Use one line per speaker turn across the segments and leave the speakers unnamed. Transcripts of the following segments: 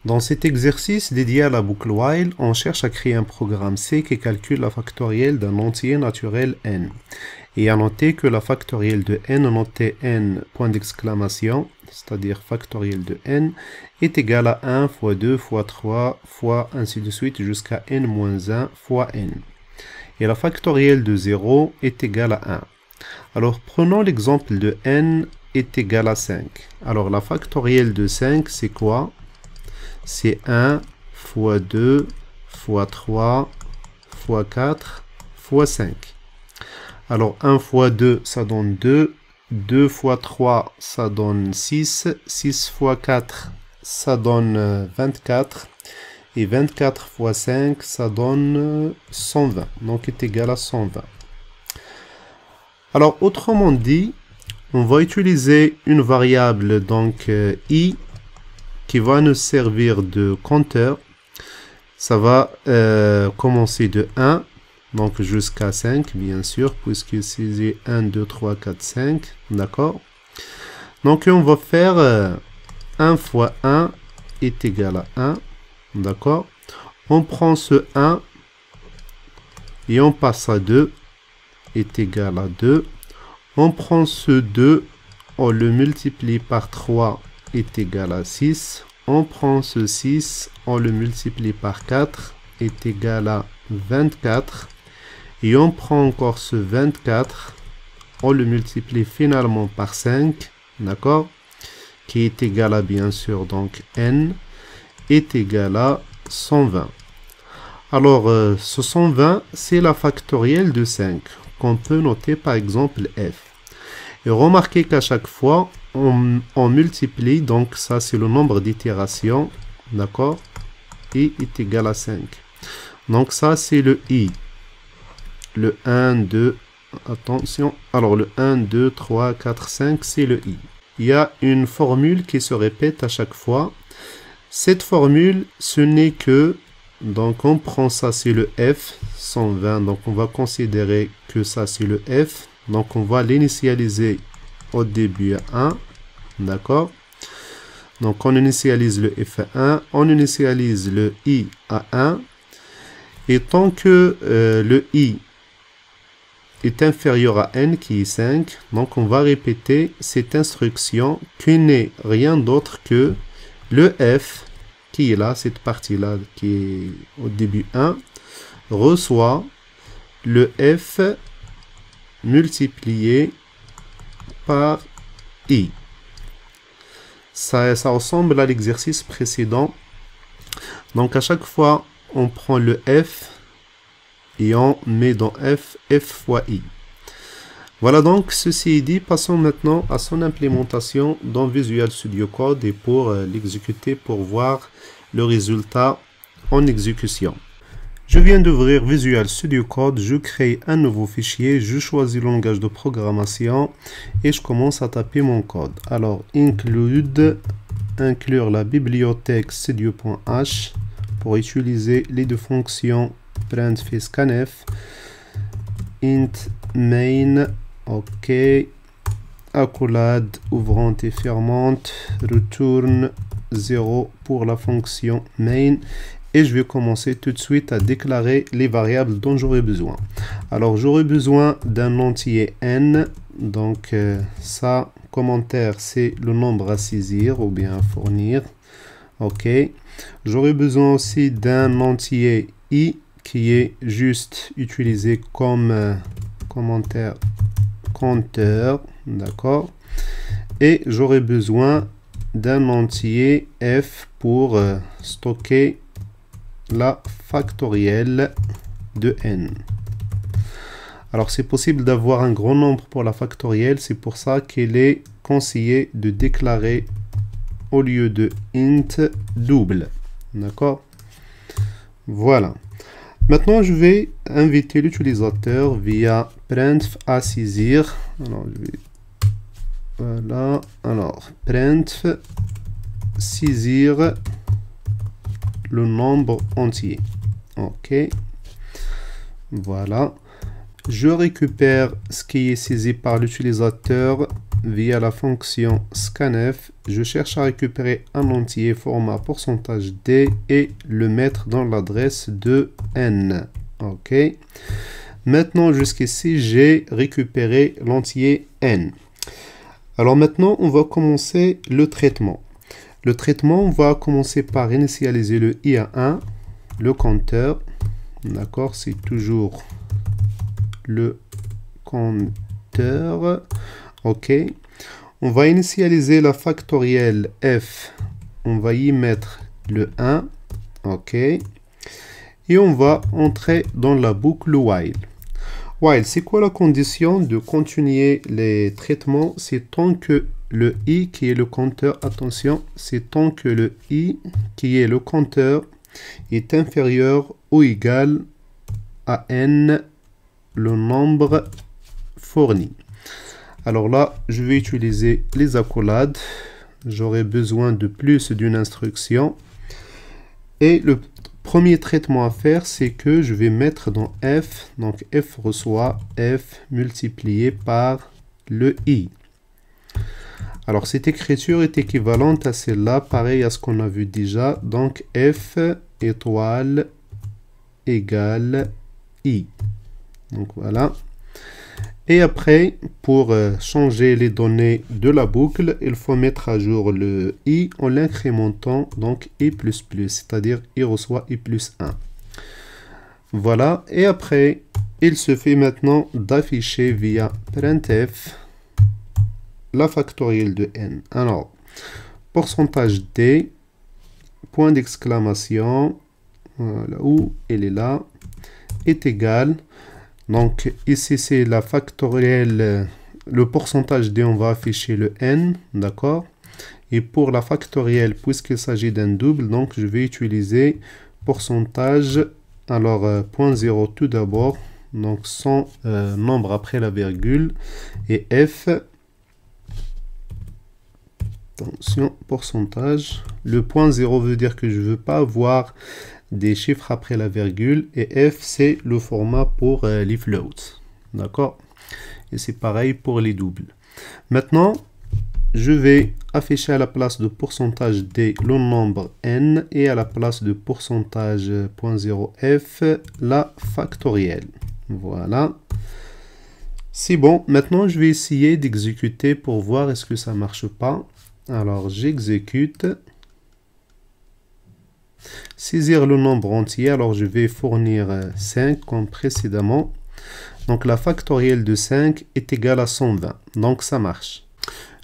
Dans cet exercice dédié à la boucle while, on cherche à créer un programme C qui calcule la factorielle d'un entier naturel n. Et à noter que la factorielle de n, notée n, point d'exclamation, c'est-à-dire factorielle de n, est égale à 1 fois 2 fois 3 fois ainsi de suite jusqu'à n-1 fois n. Et la factorielle de 0 est égale à 1. Alors prenons l'exemple de n est égal à 5. Alors la factorielle de 5, c'est quoi? C'est 1 fois 2 fois 3 fois 4 fois 5. Alors 1 fois 2, ça donne 2. 2 fois 3, ça donne 6. 6 fois 4, ça donne 24. Et 24 fois 5, ça donne 120. Donc est égal à 120. Alors autrement dit, on va utiliser une variable donc i qui va nous servir de compteur. Ça va commencer de 1, donc jusqu'à 5, bien sûr, puisque c'est 1, 2, 3, 4, 5, d'accord? Donc on va faire 1 fois 1 est égal à 1, d'accord? On prend ce 1 et on passe à 2 est égal à 2. On prend ce 2, on le multiplie par 3 est égal à 6. On prend ce 6, on le multiplie par 4 est égal à 24. Et on prend encore ce 24, on le multiplie finalement par 5, d'accord? Qui est égal à, bien sûr, donc n est égal à 120. Alors, ce 120, c'est la factorielle de 5, qu'on peut noter par exemple f. Et remarquez qu'à chaque fois, on multiplie, donc ça c'est le nombre d'itérations, d'accord? I est égal à 5. Donc ça c'est le i. Le 1, 2, attention, alors le 1, 2, 3, 4, 5, c'est le i. Il y a une formule qui se répète à chaque fois. Cette formule, ce n'est que, donc on prend ça, c'est le f, 120, donc on va considérer que ça c'est le f. Donc on va l'initialiser au début à 1, d'accord? Donc on initialise le f à 1, on initialise le i à 1. Et tant que le i est inférieur à n qui est 5, donc on va répéter cette instruction qui n'est rien d'autre que le f qui est là, cette partie-là qui est au début 1, reçoit le f multiplié par i. Ça ressemble à l'exercice précédent. Donc à chaque fois, on prend le f et on met dans f fois i. Voilà donc, ceci est dit, passons maintenant à son implémentation dans Visual Studio Code et pour l'exécuter pour voir le résultat en exécution. Je viens d'ouvrir Visual Studio Code, je crée un nouveau fichier, je choisis le langage de programmation et je commence à taper mon code. Alors, inclure la bibliothèque studio.h pour utiliser les deux fonctions printf et scanf, int main, ok, accolade ouvrante et fermante, return 0 pour la fonction main. Et je vais commencer tout de suite à déclarer les variables dont j'aurai besoin. Alors, j'aurai besoin d'un entier n. Donc, ça, commentaire, c'est le nombre à saisir ou bien à fournir. OK. J'aurai besoin aussi d'un entier i qui est juste utilisé comme commentaire compteur. D'accord. Et j'aurai besoin d'un entier f pour stocker la factorielle de n. Alors c'est possible d'avoir un grand nombre pour la factorielle, c'est pour ça qu'il est conseillé de déclarer au lieu de int double. D'accord? Voilà. Maintenant je vais inviter l'utilisateur via printf à saisir. Alors je vais voilà. Alors printf saisir le nombre entier. OK. Voilà. Je récupère ce qui est saisi par l'utilisateur via la fonction scanf, je cherche à récupérer un entier format pourcentage %d et le mettre dans l'adresse de n. OK. Maintenant, jusqu'ici, j'ai récupéré l'entier n. Alors maintenant, on va commencer le traitement. Le traitement, on va commencer par initialiser le i à 1, le compteur. D'accord, c'est toujours le compteur. OK. On va initialiser la factorielle f. On va y mettre le 1. OK. Et on va entrer dans la boucle while. While, c'est quoi la condition de continuer les traitements? C'est tant que le i qui est le compteur, attention, c'est tant que le i qui est le compteur est inférieur ou égal à n, le nombre fourni. Alors là, je vais utiliser les accolades. J'aurai besoin de plus d'une instruction. Et le premier traitement à faire, c'est que je vais mettre dans f, donc f reçoit f multiplié par le i. Alors cette écriture est équivalente à celle-là, pareil à ce qu'on a vu déjà, donc f étoile égale i. Donc voilà. Et après, pour changer les données de la boucle, il faut mettre à jour le i en l'incrémentant, donc i++, c'est-à-dire i reçoit i plus 1. Voilà, et après, il suffit maintenant d'afficher via printf la factorielle de n. Alors, pourcentage d, point d'exclamation, voilà, où elle est là, est égal. Donc ici c'est la factorielle, le pourcentage d, on va afficher le n, d'accord. Et pour la factorielle, puisqu'il s'agit d'un double, donc je vais utiliser pourcentage, alors 0.0 tout d'abord, donc sans nombre après la virgule, et f, attention, pourcentage, le 0 veut dire que je ne veux pas avoir des chiffres après la virgule, et f c'est le format pour les floats, d'accord, et c'est pareil pour les doubles. Maintenant je vais afficher à la place de pourcentage d le nombre n et à la place de pourcentage 0 f la factorielle. Voilà, c'est bon. Maintenant je vais essayer d'exécuter pour voir est-ce que ça marche pas. Alors j'exécute. Saisir le nombre entier, alors je vais fournir 5 comme précédemment. Donc la factorielle de 5 est égale à 120, donc ça marche.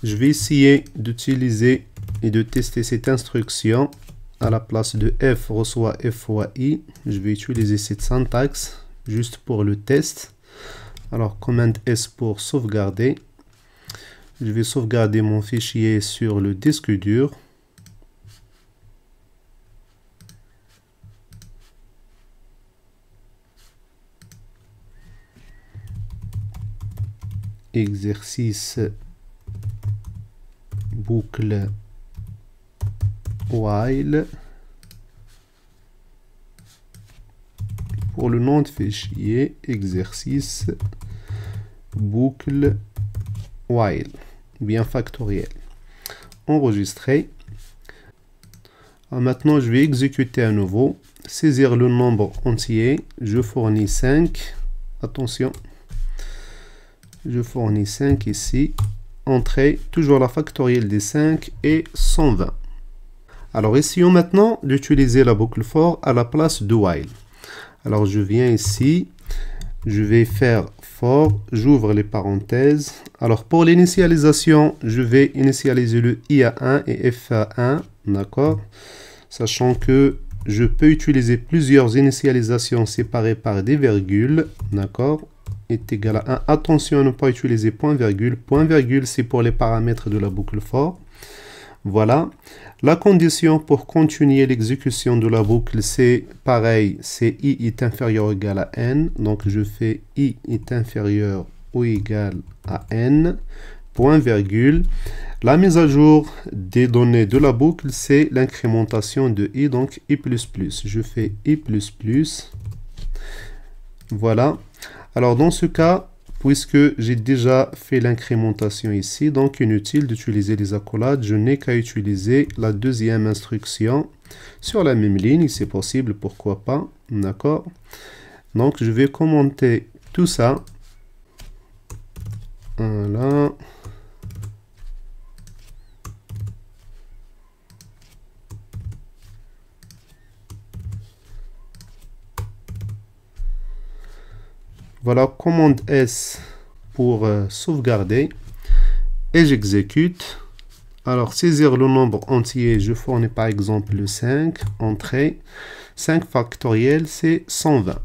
Je vais essayer d'utiliser et de tester cette instruction. À la place de f reçoit f fois i, je vais utiliser cette syntaxe juste pour le test. Alors commande S pour sauvegarder. Je vais sauvegarder mon fichier sur le disque dur. Exercice boucle while. Pour le nom de fichier, exercice boucle while, bien factoriel. Enregistrer. Maintenant, je vais exécuter à nouveau. Saisir le nombre entier. Je fournis 5. Attention. Je fournis 5 ici. Entrée, toujours la factorielle des 5 et 120. Alors, essayons maintenant d'utiliser la boucle for à la place de while. Alors, je viens ici. Je vais faire for. J'ouvre les parenthèses. Alors, pour l'initialisation, je vais initialiser le i à 1 et f à 1. D'accord? Sachant que je peux utiliser plusieurs initialisations séparées par des virgules. D'accord? Est égal à 1. Attention à ne pas utiliser point virgule. Point virgule, c'est pour les paramètres de la boucle for. Voilà. La condition pour continuer l'exécution de la boucle, c'est pareil. C'est i est inférieur ou égal à n. Donc, je fais i est inférieur ou égal à n. Point virgule. La mise à jour des données de la boucle, c'est l'incrémentation de i, donc i++. Je fais i++. Voilà. Alors, dans ce cas, puisque j'ai déjà fait l'incrémentation ici, donc inutile d'utiliser les accolades, je n'ai qu'à utiliser la deuxième instruction sur la même ligne, c'est possible, pourquoi pas, d'accord. Donc je vais commenter tout ça, voilà. Voilà, commande S pour sauvegarder et j'exécute. Alors, saisir le nombre entier, je fournis par exemple le 5, entrée, 5 factoriel, c'est 120.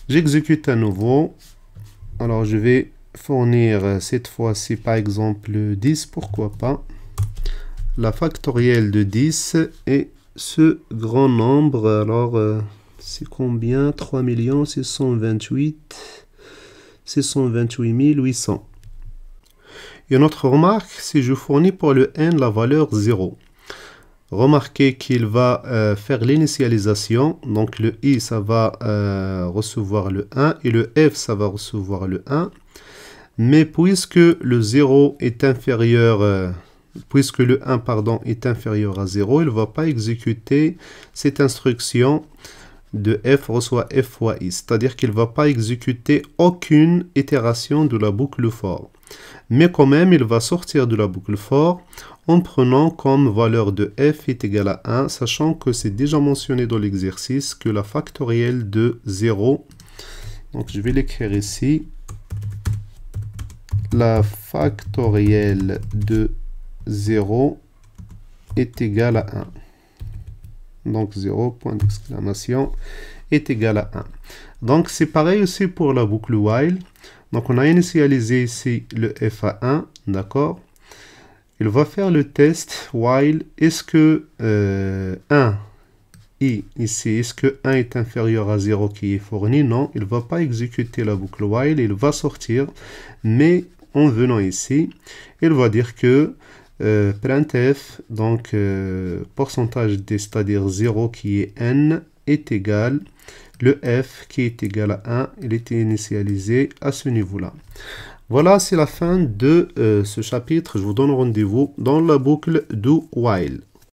J'exécute à nouveau. Alors, je vais fournir cette fois-ci par exemple 10, pourquoi pas. La factorielle de 10 et ce grand nombre, alors c'est combien? 3 628 800. Une autre remarque, si je fournis pour le n la valeur 0. Remarquez qu'il va faire l'initialisation, donc le i ça va recevoir le 1 et le f ça va recevoir le 1. Mais puisque le 0 est inférieur, puisque le 1 pardon, est inférieur à 0, il ne va pas exécuter cette instruction de f reçoit f fois i, c'est-à-dire qu'il ne va pas exécuter aucune itération de la boucle for. Mais quand même, il va sortir de la boucle for en prenant comme valeur de f est égal à 1, sachant que c'est déjà mentionné dans l'exercice que la factorielle de 0, donc je vais l'écrire ici, la factorielle de 0 est égale à 1. Donc 0, point d'exclamation, est égal à 1. Donc c'est pareil aussi pour la boucle while. Donc on a initialisé ici le f à 1, d'accord. Il va faire le test while, est-ce que 1, i ici, est-ce que 1 est inférieur à 0 qui est fourni? Non, il ne va pas exécuter la boucle while, il va sortir, mais en venant ici, il va dire que printf, donc pourcentage d, c'est-à-dire 0 qui est n, est égal, le f qui est égal à 1, il est initialisé à ce niveau-là. Voilà, c'est la fin de ce chapitre. Je vous donne rendez-vous dans la boucle do while.